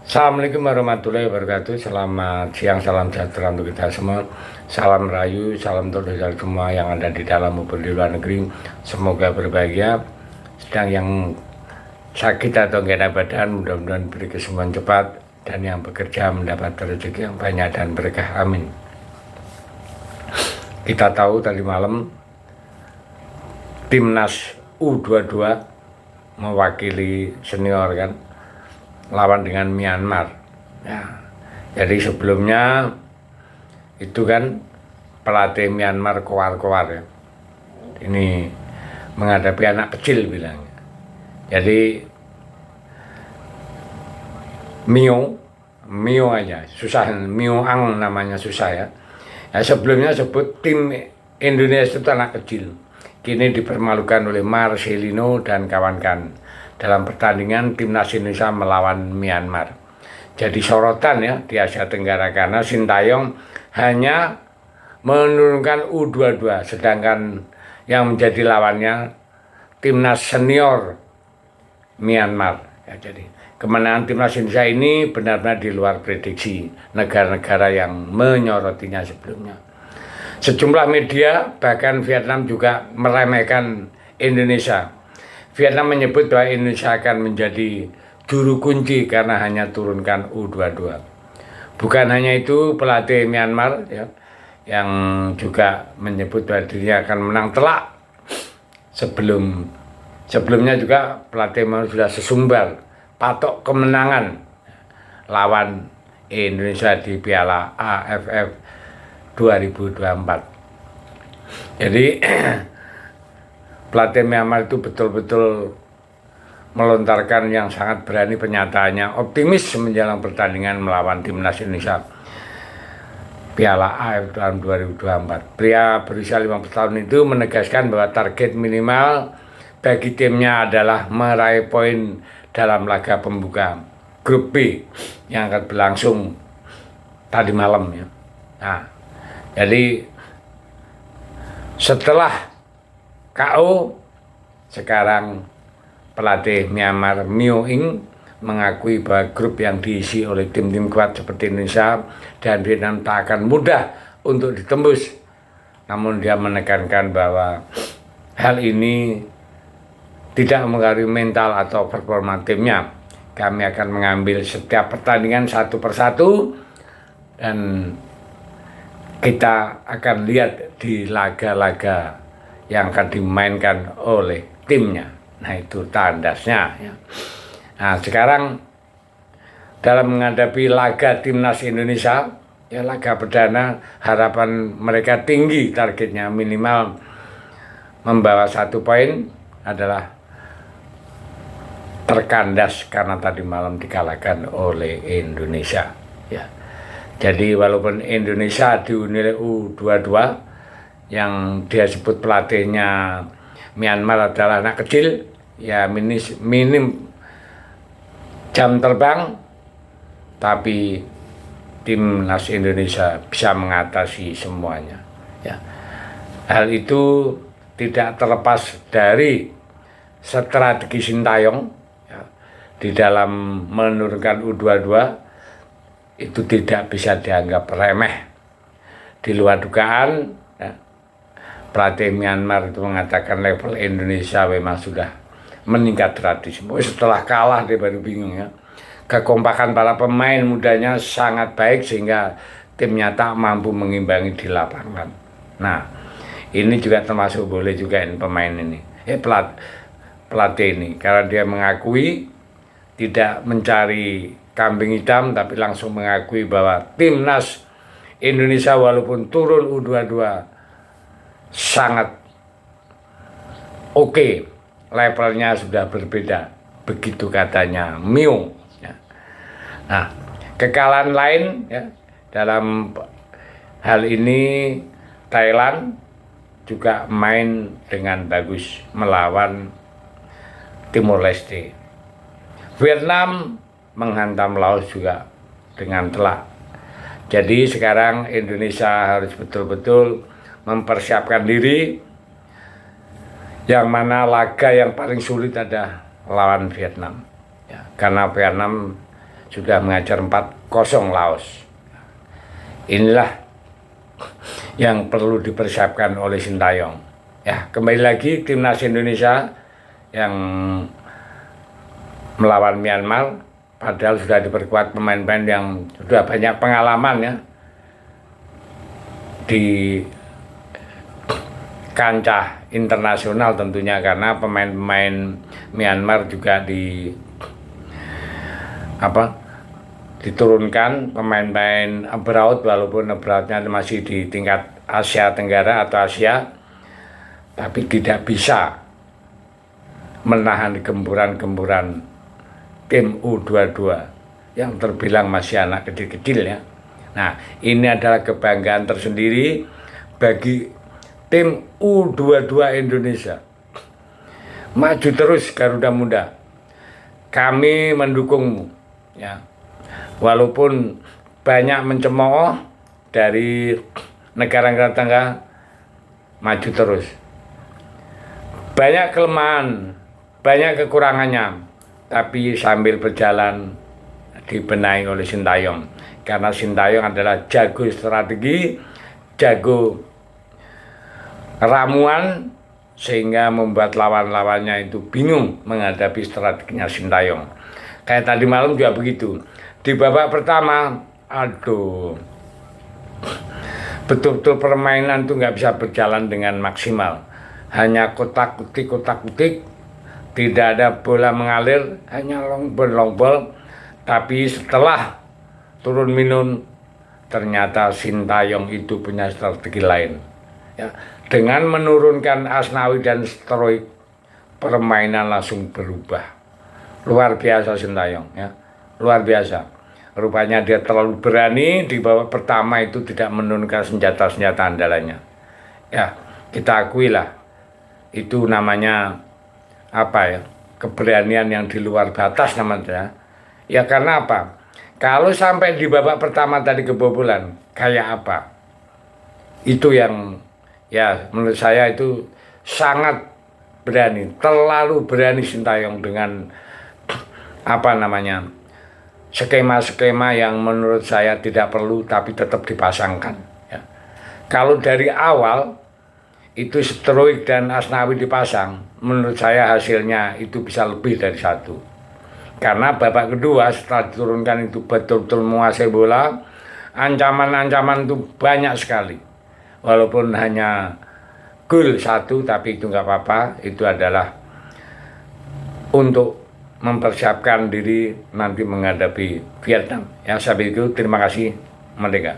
Assalamualaikum warahmatullahi wabarakatuh. Selamat siang, salam sejahtera untuk kita semua. Salam rayu, salam untuk saudara semua yang ada di dalam maupun di luar negeri. Semoga berbahagia. Sedang yang sakit atau gak enak badan, mudah-mudahan beri kesembuhan cepat. Dan yang bekerja mendapat rezeki yang banyak dan berkah. Amin. Kita tahu tadi malam timnas U22 mewakili senior kan, lawan dengan Myanmar. Ya, jadi sebelumnya itu kan pelatih Myanmar kowar-kowar ya. Ini menghadapi anak kecil bilangnya. Jadi Mio aja, susah. Mio Ang namanya susah ya. Ya sebelumnya sebut tim Indonesia itu anak kecil. Kini dipermalukan oleh Marcelino dan kawan-kawan dalam pertandingan timnas Indonesia melawan Myanmar. Jadi sorotan ya di Asia Tenggara karena Sintayong hanya menurunkan U22, sedangkan yang menjadi lawannya timnas senior Myanmar. Ya, jadi kemenangan timnas Indonesia ini benar-benar di luar prediksi negara-negara yang menyorotinya sebelumnya. Sejumlah media, bahkan Vietnam juga meremehkan Indonesia. Vietnam menyebut bahwa Indonesia akan menjadi juru kunci karena hanya turunkan U22. Bukan hanya itu, pelatih Myanmar ya, yang juga menyebut bahwa dirinya akan menang telak. Sebelumnya juga pelatih Myanmar sudah sesumbar patok kemenangan lawan Indonesia di Piala AFF 2024. Jadi pelatih Myanmar itu betul-betul melontarkan yang sangat berani pernyataannya, optimis menjelang pertandingan melawan timnas Indonesia Piala AFF tahun 2024. Pria berusia 50 tahun itu menegaskan bahwa target minimal bagi timnya adalah meraih poin dalam laga pembuka grup B yang akan berlangsung tadi malam ya. Nah, jadi setelah KO, sekarang pelatih Myanmar Mio Ing mengakui bahwa grup yang diisi oleh tim-tim kuat seperti Indonesia dan Vietnam tak akan mudah untuk ditembus. Namun dia menekankan bahwa hal ini tidak mengaruhi mental atau performa timnya. Kami akan mengambil setiap pertandingan satu persatu dan kita akan lihat di laga-laga yang akan dimainkan oleh timnya. Nah itu tandasnya ya. Nah sekarang dalam menghadapi laga timnas Indonesia ya, laga perdana, harapan mereka tinggi, targetnya minimal membawa 1 poin adalah terkandas karena tadi malam dikalahkan oleh Indonesia ya. Jadi walaupun Indonesia dinilai U22 yang dia sebut pelatihnya Myanmar adalah anak kecil, ya minim jam terbang, tapi timnas Indonesia bisa mengatasi semuanya. Ya. Hal itu tidak terlepas dari strategi Sintayong ya, di dalam menurunkan U22. Itu tidak bisa dianggap remeh. Di luar dugaan ya, pelatih Myanmar itu mengatakan level Indonesia memang sudah meningkat tradisi. Setelah kalah dia baru bingung ya. Kekompakan para pemain mudanya sangat baik sehingga timnya tak mampu mengimbangi di lapangan. Nah ini juga termasuk boleh juga ini pemain ini pelatih ini, karena dia mengakui tidak mencari kambing hitam, tapi langsung mengakui bahwa timnas Indonesia walaupun turun U22 sangat oke, levelnya sudah berbeda, begitu katanya Mio ya. Nah kekalahan lain ya, dalam hal ini Thailand juga main dengan bagus melawan Timor Leste. Vietnam menghantam Laos juga dengan telak. Jadi sekarang Indonesia harus betul-betul mempersiapkan diri, yang mana laga yang paling sulit ada lawan Vietnam ya, karena Vietnam sudah mengajar 4-0 Laos. Inilah yang perlu dipersiapkan oleh Sintayong. Ya, kembali lagi timnas Indonesia yang melawan Myanmar, padahal sudah diperkuat pemain-pemain yang sudah banyak pengalaman ya di kancah internasional tentunya, karena pemain-pemain Myanmar juga diturunkan pemain-pemain abroad, walaupun abroadnya masih di tingkat Asia Tenggara atau Asia, tapi tidak bisa menahan gempuran-gempuran tim U22 yang terbilang masih anak kecil-kecil ya. Nah, ini adalah kebanggaan tersendiri bagi tim U22 Indonesia. Maju terus Garuda Muda. Kami mendukungmu ya. Walaupun banyak mencemooh dari negara-negara tetangga, maju terus. Banyak kelemahan, banyak kekurangannya, tapi sambil berjalan dibenahi oleh Sintayong. Karena Sintayong adalah jago strategi, jago ramuan, sehingga membuat lawan-lawannya itu bingung menghadapi strateginya Sintayong. Kayak tadi malam juga begitu. Di babak pertama, aduh, betul-betul permainan itu nggak bisa berjalan dengan maksimal. Hanya kotak-kutik, tidak ada bola mengalir, hanya long ball. Tapi setelah turun minum, ternyata Sintayong itu punya strategi lain. Ya, dengan menurunkan Asnawi dan steroid, permainan langsung berubah. Luar biasa Sintayong ya, luar biasa. Rupanya dia terlalu berani di babak pertama itu tidak menurunkan senjata-senjata andalannya. Ya, kita akuilah, itu namanya apa ya, keberanian yang di luar batas namanya. Ya karena apa? Kalau sampai di babak pertama tadi kebobolan, kayak apa? Itu yang ya menurut saya itu sangat berani, terlalu berani Sintayong dengan apa namanya, skema-skema yang menurut saya tidak perlu tapi tetap dipasangkan ya. Kalau dari awal itu steroid dan Asnawi dipasang, menurut saya hasilnya itu bisa lebih dari 1. Karena babak kedua setelah diturunkan itu betul-betul menguasai bola, ancaman-ancaman itu banyak sekali. Walaupun hanya gol 1, tapi itu nggak apa-apa. Itu adalah untuk mempersiapkan diri nanti menghadapi Vietnam. Yang saya itu terima kasih, Merdeka.